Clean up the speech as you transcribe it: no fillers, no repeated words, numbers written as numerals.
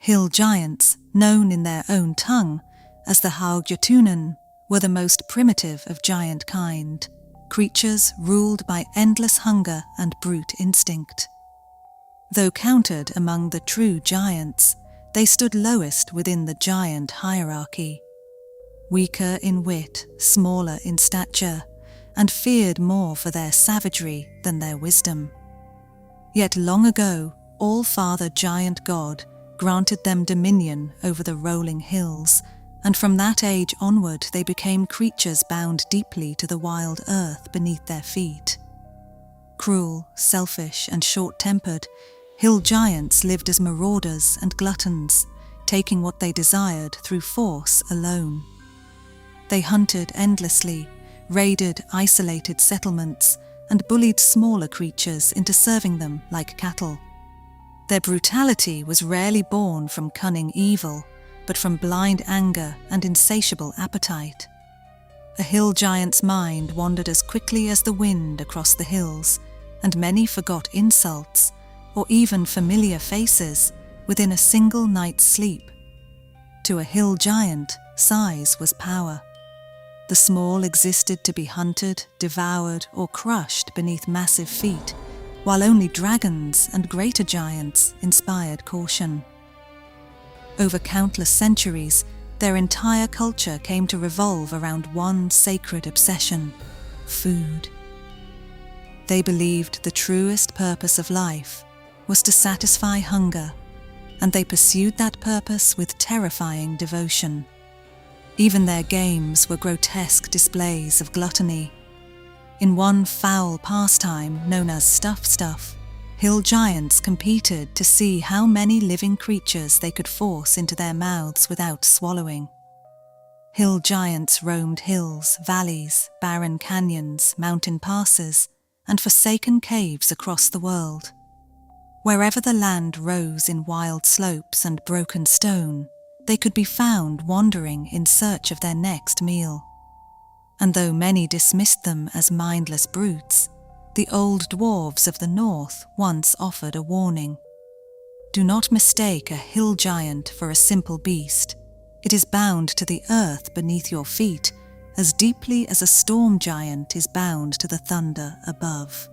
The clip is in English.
Hill giants, known in their own tongue as the haugjotunen, were the most primitive of giantkind, creatures ruled by endless hunger and brute instinct. Though counted among the true giants, they stood lowest within the giant hierarchy. Weaker in wit, smaller in stature, and feared more for their savagery than their wisdom. Yet long ago, All-Father Giant God granted them dominion over the rolling hills, and from that age onward they became creatures bound deeply to the wild earth beneath their feet. Cruel, selfish, and short-tempered, hill giants lived as marauders and gluttons, taking what they desired through force alone. They hunted endlessly, raided isolated settlements, and bullied smaller creatures into serving them like cattle. Their brutality was rarely born from cunning evil, but from blind anger and insatiable appetite. A hill giant's mind wandered as quickly as the wind across the hills, and many forgot insults, or even familiar faces, within a single night's sleep. To a hill giant, size was power. The small existed to be hunted, devoured, or crushed beneath massive feet, while only dragons and greater giants inspired caution. Over countless centuries, their entire culture came to revolve around one sacred obsession: food. They believed the truest purpose of life was to satisfy hunger, and they pursued that purpose with terrifying devotion. Even their games were grotesque displays of gluttony. In one foul pastime known as stuff, hill giants competed to see how many living creatures they could force into their mouths without swallowing. Hill giants roamed hills, valleys, barren canyons, mountain passes, and forsaken caves across the world. Wherever the land rose in wild slopes and broken stone, they could be found wandering in search of their next meal. And though many dismissed them as mindless brutes, the old dwarves of the north once offered a warning. Do not mistake a hill giant for a simple beast. It is bound to the earth beneath your feet as deeply as a storm giant is bound to the thunder above.